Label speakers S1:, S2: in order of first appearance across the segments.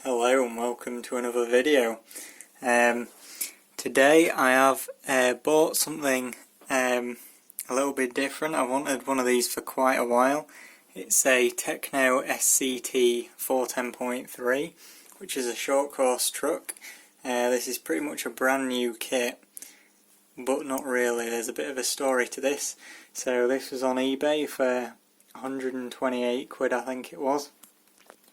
S1: Hello and welcome to another video. Today I have bought something a little bit different. I wanted one of these for quite a while. It's a Techno SCT 410.3, which is a short course truck. This is pretty much a brand new kit, but not really. There's a bit of a story to this. So this was on eBay for 128 quid, I think it was.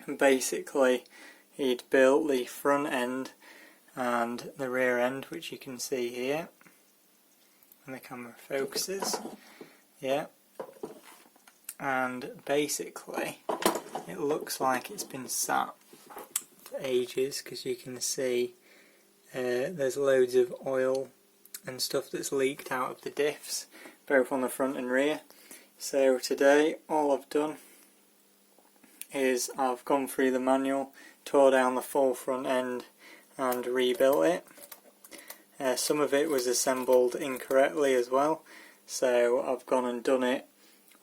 S1: And basically he'd built the front end and the rear end, which you can see here when the camera focuses. Yeah, and basically it looks like it's been sat for ages, because you can see there's loads of oil and stuff that's leaked out of the diffs, both on the front and rear. So today all I've done is I've gone through the manual, tore down the full front end and rebuilt it. Some of it was assembled incorrectly as well, so I've gone and done it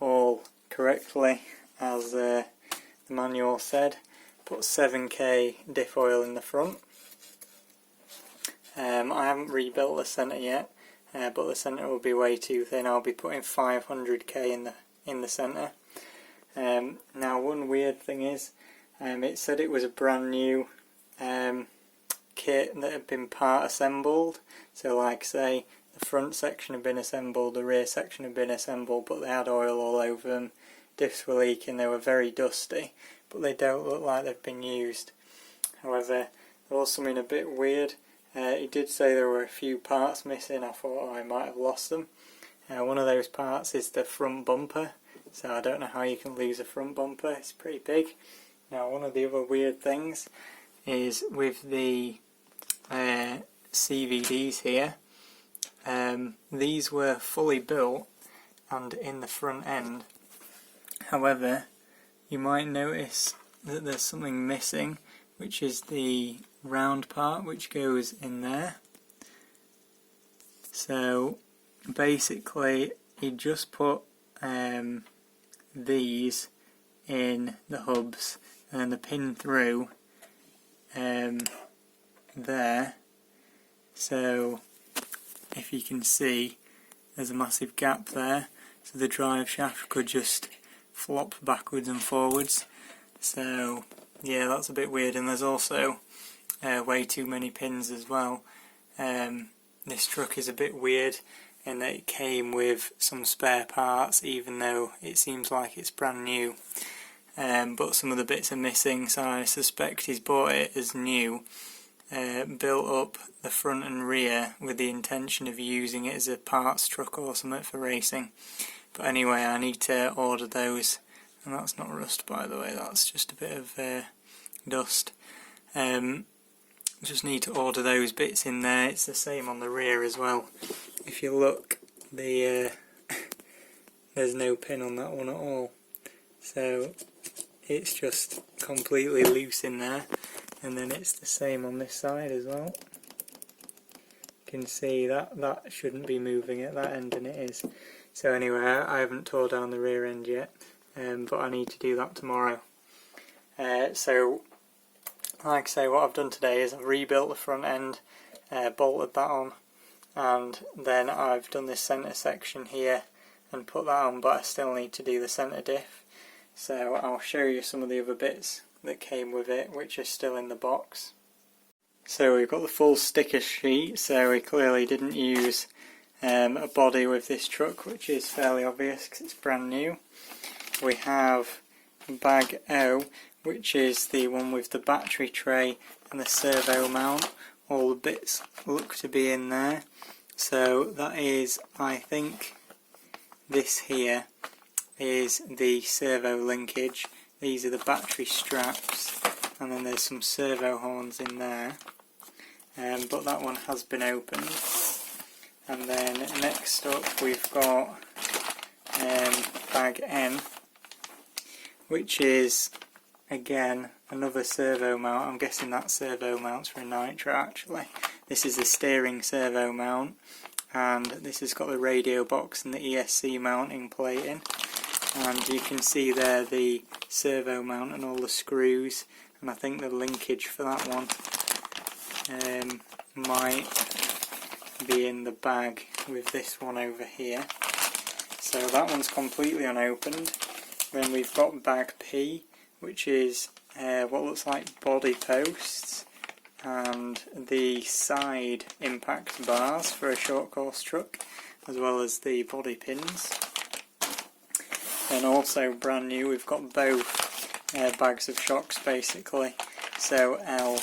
S1: all correctly as the manual said. Put 7k diff oil in the front. I haven't rebuilt the centre yet, but the centre will be way too thin. I'll be putting 500k in the centre. Now one weird thing is, it said it was a brand new kit that had been part assembled. So like say the front section had been assembled, the rear section had been assembled, but they had oil all over them, diffs were leaking, they were very dusty, but they don't look like they've been used. However, there was something a bit weird. He did say there were a few parts missing. I thought I might have lost them. One of those parts is the front bumper. So I don't know how you can lose a front bumper, it's pretty big. Now one of the other weird things is with the CVDs here, these were fully built and in the front end. However, you might notice that there's something missing, which is the round part which goes in there. So basically you just put these in the hubs and then the pin through there. So if you can see, there's a massive gap there, so the drive shaft could just flop backwards and forwards. So yeah, that's a bit weird. And there's also way too many pins as well. This truck is a bit weird in that it came with some spare parts, even though it seems like it's brand new. But some of the bits are missing, so I suspect he's bought it as new, built up the front and rear with the intention of using it as a parts truck or something for racing. But anyway, I need to order those, and that's not rust, by the way, that's just a bit of dust. Just need to order those bits in there. It's the same on the rear as well. If you look, there's no pin on that one at all, so it's just completely loose in there. And then it's the same on this side as well. You can see that shouldn't be moving at that end, and it is. So anyway, I haven't tore down the rear end yet, but I need to do that tomorrow. So like I say, what I've done today is I've rebuilt the front end, bolted that on, and then I've done this centre section here and put that on, but I still need to do the centre diff. So I'll show you some of the other bits that came with it, which are still in the box. So we've got the full sticker sheet, so we clearly didn't use a body with this truck, which is fairly obvious because it's brand new. We have bag O, which is the one with the battery tray and the servo mount. All the bits look to be in there. So that is, I think, this here is the servo linkage. These are the battery straps, and then there's some servo horns in there. But that one has been opened. And then next up we've got bag N, which is again another servo mount. I'm guessing that servo mounts for a nitro actually. This is the steering servo mount, and this has got the radio box and the ESC mounting plate in. And you can see there the servo mount and all the screws and I think the linkage for that one might be in the bag with this one over here. So that one's completely unopened. Then we've got bag P, which is what looks like body posts and the side impact bars for a short course truck, as well as the body pins. And also brand new, we've got both bags of shocks basically, so L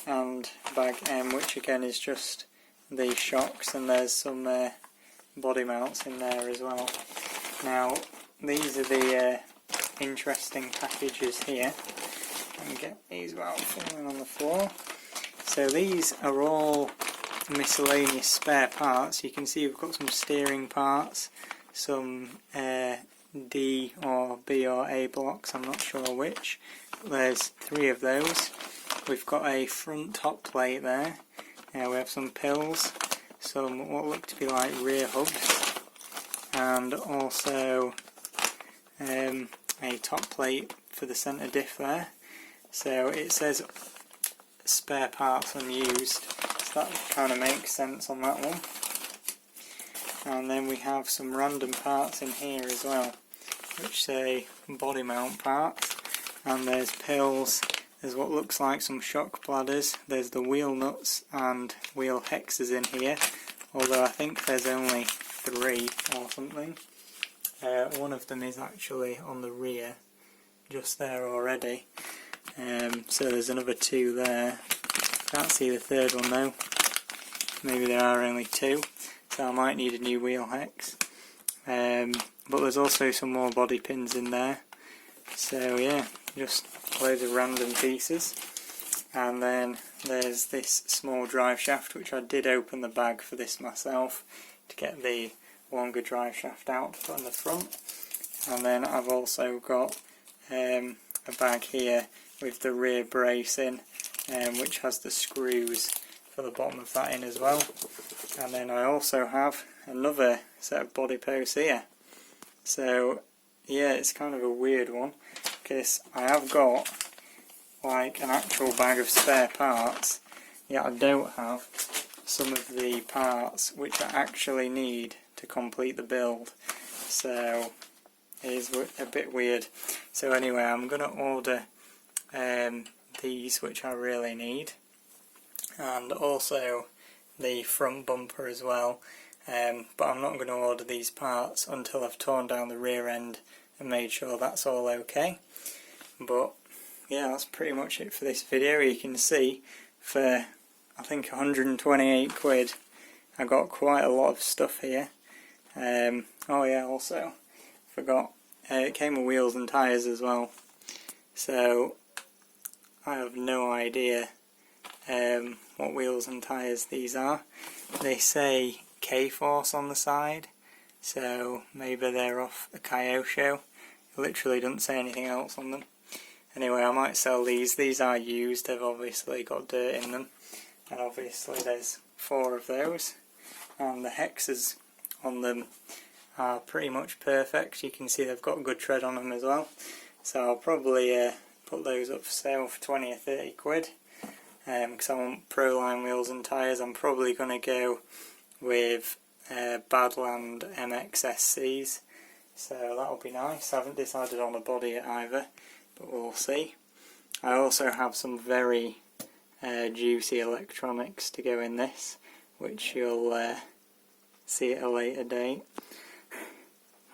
S1: and bag M, which again is just the shocks, and there's some body mounts in there as well. Now these are the interesting packages here. Let me get these without falling on the floor. So these are all miscellaneous spare parts. You can see we've got some steering parts, some D or B or A blocks, I'm not sure which. There's 3 of those. We've got a front top plate there. We have some pills, some what look to be like rear hubs, and also a top plate for the centre diff there. So it says spare parts unused, so that kind of makes sense on that one. And then we have some random parts in here as well, which say body mount parts, and there's pills, there's what looks like some shock bladders, there's the wheel nuts and wheel hexes in here, although I think there's only 3 or something. One of them is actually on the rear, just there already, so there's another 2 there. Can't see the 3rd one though, maybe there are only 2, so I might need a new wheel hex. But there's also some more body pins in there, so yeah, just loads of random pieces. And then there's this small drive shaft, which I did open the bag for this myself to get the longer drive shaft out to put on the front. And then I've also got a bag here with the rear brace in, which has the screws for the bottom of that in as well. And then I also have another set of body posts here. So yeah, it's kind of a weird one, because I have got like an actual bag of spare parts, yet I don't have some of the parts which I actually need to complete the build. So it is a bit weird. So anyway, I'm going to order these, which I really need, and also the front bumper as well. But I'm not going to order these parts until I've torn down the rear end and made sure that's all okay. But yeah, that's pretty much it for this video. You can see for I think 128 quid I got quite a lot of stuff here. Oh yeah, also forgot, it came with wheels and tyres as well, so I have no idea what wheels and tyres these are. They say K-Force on the side, so maybe they're off a Kyosho. It literally doesn't say anything else on them. Anyway, I might sell these. These are used, they've obviously got dirt in them, and obviously there's 4 of those, and the hexes on them are pretty much perfect. You can see they've got good tread on them as well, so I'll probably put those up for sale for 20 or 30 quid, because I want Proline wheels and tyres. I'm probably going to go with Badland MXSCs, so that'll be nice. I haven't decided on a body yet either, but we'll see. I also have some very juicy electronics to go in this, which you'll see at a later date.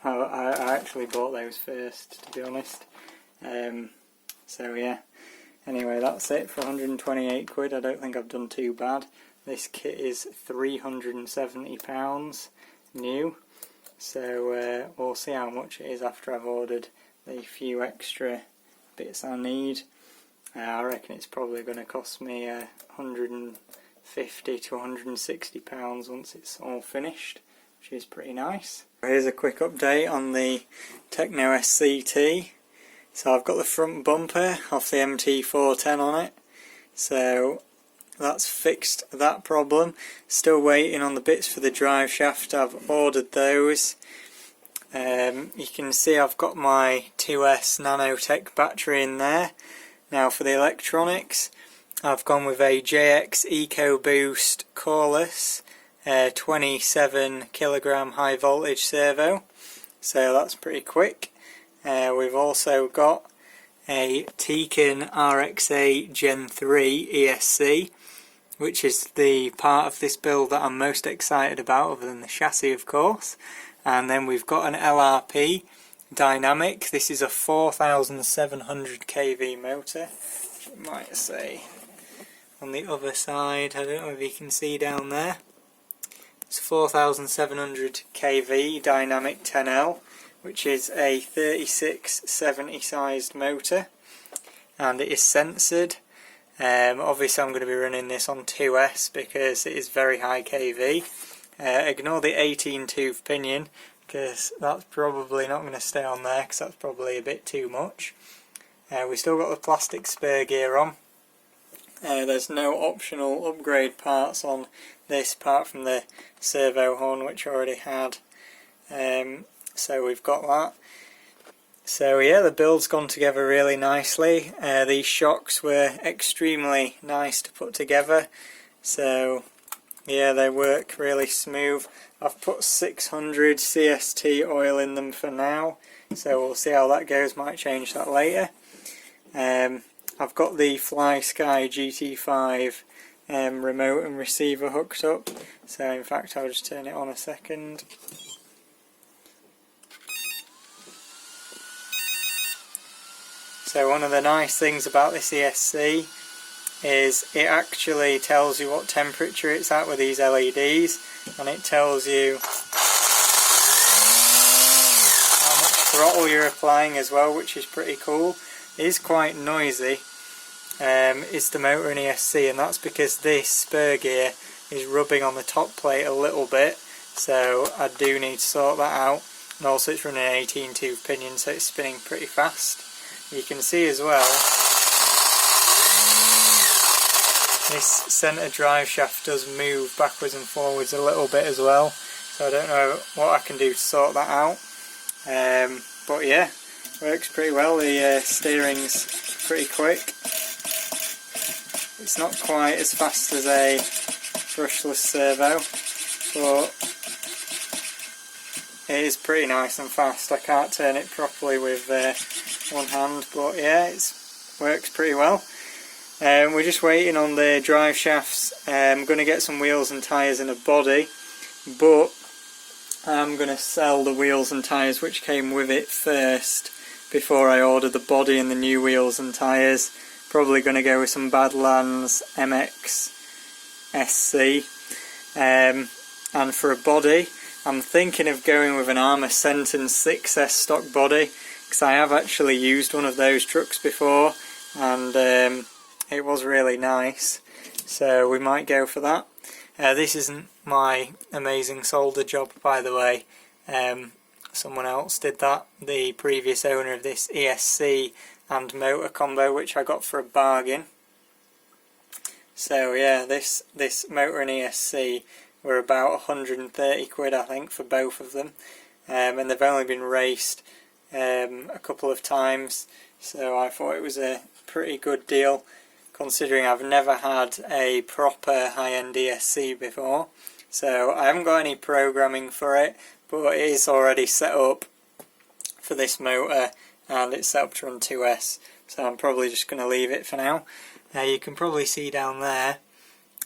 S1: I actually bought those first, to be honest. So yeah, anyway, that's it for 128 quid. I don't think I've done too bad. This kit is £370 new, so we'll see how much it is after I've ordered the few extra bits I need. I reckon it's probably going to cost me £150 to £160 once it's all finished, which is pretty nice. Here's a quick update on the Techno SCT. So I've got the front bumper off the MT410 on it, so that's fixed that problem. Still waiting on the bits for the drive shaft. I've ordered those. You can see I've got my 2S Nanotech battery in there, Now for the electronics, I've gone with a JX EcoBoost coreless 27 kilogram high voltage servo, so that's pretty quick. We've also got a Tekin RXA Gen 3 ESC, which is the part of this build that I'm most excited about, other than the chassis of course. And then we've got an LRP dynamic. This is a 4700 kV motor, you might say on the other side, I don't know if you can see down there. It's 4700 kV dynamic 10L, which is a 3670 sized motor, and it is censored. Obviously I'm going to be running this on 2S because it is very high kV. Ignore the 18 tooth pinion because that's probably not going to stay on there because that's probably a bit too much. We still got the plastic spur gear on. There's no optional upgrade parts on this apart from the servo horn, which I already had. So we've got that. So yeah, the build's gone together really nicely. These shocks were extremely nice to put together, so yeah, they work really smooth. I've put 600 CST oil in them for now, so we'll see how that goes, might change that later. I've got the FlySky GT5 remote and receiver hooked up, so in fact I'll just turn it on a second. So one of the nice things about this ESC is it actually tells you what temperature it's at with these LEDs, and it tells you how much throttle you're applying as well, which is pretty cool. It is quite noisy. It's the motor in ESC, and that's because this spur gear is rubbing on the top plate a little bit, so I do need to sort that out. And also it's running an 18 tooth pinion, so it's spinning pretty fast. You can see as well, this centre drive shaft does move backwards and forwards a little bit as well, so I don't know what I can do to sort that out. But yeah, works pretty well. The steering's pretty quick. It's not quite as fast as a brushless servo, but it is pretty nice and fast. I can't turn it properly with one hand, but yeah, it works pretty well. We're just waiting on the drive shafts. I'm going to get some wheels and tyres and a body, but I'm going to sell the wheels and tyres which came with it first before I order the body and the new wheels and tyres. Probably going to go with some Badlands MX SC. And for a body, I'm thinking of going with an Armour Senton 6S stock body, because I have actually used one of those trucks before, and it was really nice, so we might go for that. This isn't my amazing solder job, by the way. Someone else did that, the previous owner of this ESC and motor combo, which I got for a bargain. So yeah, this motor and ESC were about 130 quid I think for both of them, and they've only been raced a couple of times, so I thought it was a pretty good deal considering I've never had a proper high-end ESC before. So I haven't got any programming for it, but it is already set up for this motor and it's set up to run 2S, so I'm probably just going to leave it for now. You can probably see down there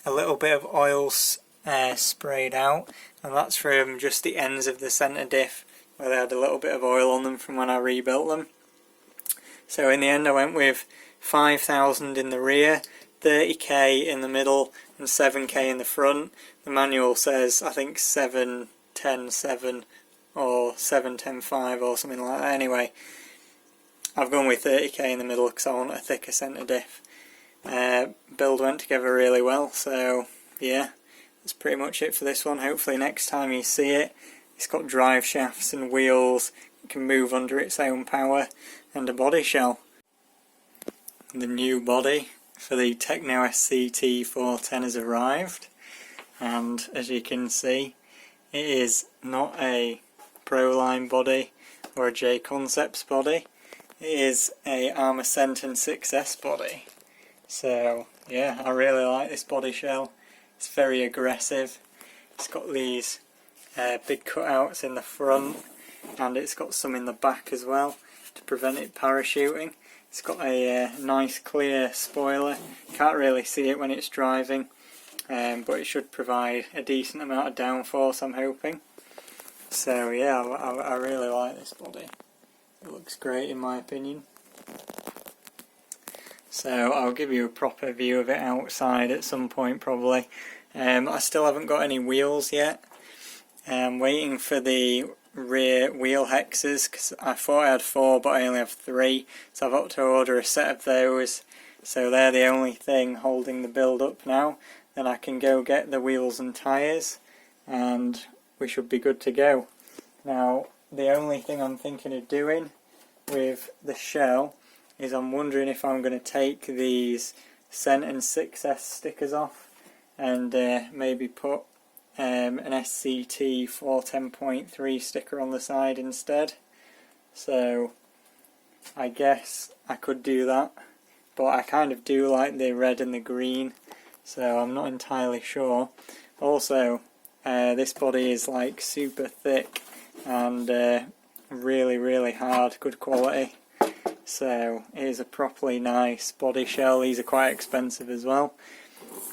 S1: a little bit of oil sprayed out, and that's from just the ends of the centre diff where they had a little bit of oil on them from when I rebuilt them. So in the end I went with 5,000 in the rear, 30k in the middle and 7k in the front. The manual says I think 7.10.7 or 7.10.5 or something like that. Anyway, I've gone with 30k in the middle because I want a thicker centre diff. Build went together really well, so yeah, that's pretty much it for this one. Hopefully next time you see it, it's got drive shafts and wheels, it can move under its own power, and a body shell. The new body for the Techno SC T410 has arrived, and as you can see, it is not a Proline body or a J Concepts body. is a Armour Senton 6S body. So yeah, I really like this body shell. It's very aggressive. It's got these big cutouts in the front, and it's got some in the back as well to prevent it parachuting. It's got a nice clear spoiler. Can't really see it when it's driving, but it should provide a decent amount of downforce, I'm hoping. So yeah, I really like this body. It looks great in my opinion. So I'll give you a proper view of it outside at some point probably. I still haven't got any wheels yet. I'm waiting for the rear wheel hexes because I thought I had 4 but I only have 3, so I've got to order a set of those. So they're the only thing holding the build up now. Then I can go get the wheels and tyres and we should be good to go. Now the only thing I'm thinking of doing with the shell is I'm wondering if I'm going to take these Senton 6S stickers off and maybe put an SCT 410.3 sticker on the side instead. So I guess I could do that, but I kind of do like the red and the green, so I'm not entirely sure. Also, this body is like super thick and really hard, good quality. So it is a properly nice body shell. These are quite expensive as well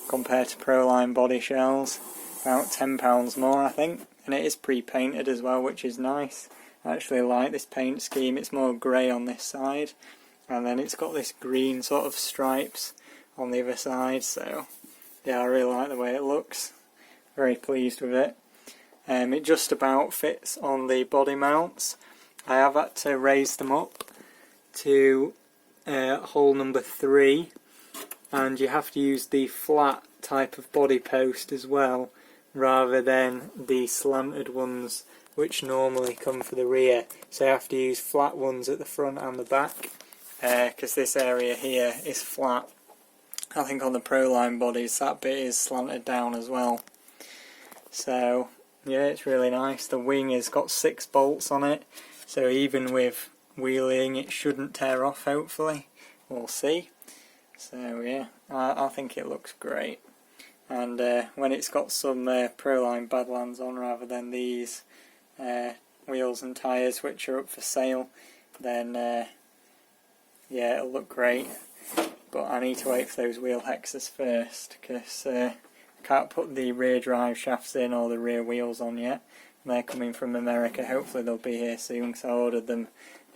S1: compared to Proline body shells. About £10 more I think, and it is pre-painted as well, which is nice. I actually like this paint scheme. It's more grey on this side, and then it's got this green sort of stripes on the other side, so yeah, I really like the way it looks. Very pleased with it. It just about fits on the body mounts. I have had to raise them up to hole number 3, and you have to use the flat type of body post as well, rather than the slanted ones which normally come for the rear. So you have to use flat ones at the front and the back, because this area here is flat. I think on the Proline bodies that bit is slanted down as well. So yeah, it's really nice. The wing has got 6 bolts on it, so even with wheeling it shouldn't tear off, hopefully. We'll see. So yeah, I think it looks great. And when it's got some Proline Badlands on rather than these wheels and tyres which are up for sale, then yeah, it'll look great. But I need to wait for those wheel hexes first, because I can't put the rear drive shafts in or the rear wheels on yet. They're coming from America. Hopefully they'll be here soon, because I ordered them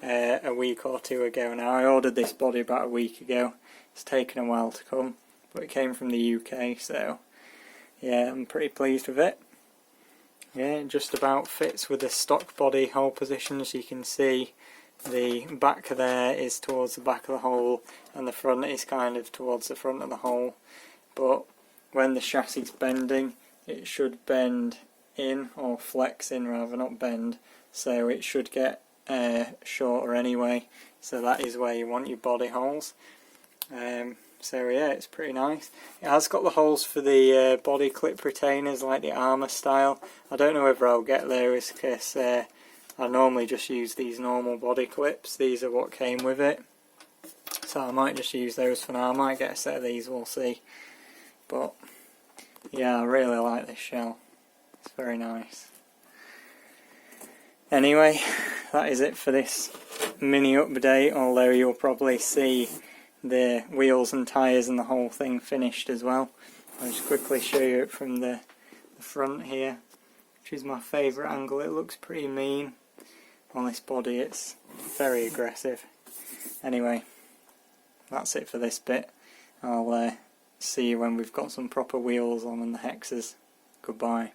S1: a week or 2 ago now. I ordered this body about a week ago. It's taken a while to come, but it came from the UK, so yeah, I'm pretty pleased with it. Yeah, it just about fits with the stock body hole position. As you can see, the back there is towards the back of the hole and the front is kind of towards the front of the hole, but when the chassis is bending it should bend in, or flex in rather, not bend, so it should get shorter anyway, so that is where you want your body holes. So yeah, it's pretty nice. It has got the holes for the body clip retainers like the Armour style. I don't know whether I'll get those, because I normally just use these normal body clips. These are what came with it, so I might just use those for now. I might get a set of these, we'll see. But yeah, I really like this shell. It's very nice. Anyway, that is it for this mini update, although you'll probably see the wheels and tyres and the whole thing finished as well. I'll just quickly show you it from the front here, which is my favourite angle. It looks pretty mean on this body, it's very aggressive. Anyway, that's it for this bit. I'll see you when we've got some proper wheels on and the hexes. Goodbye.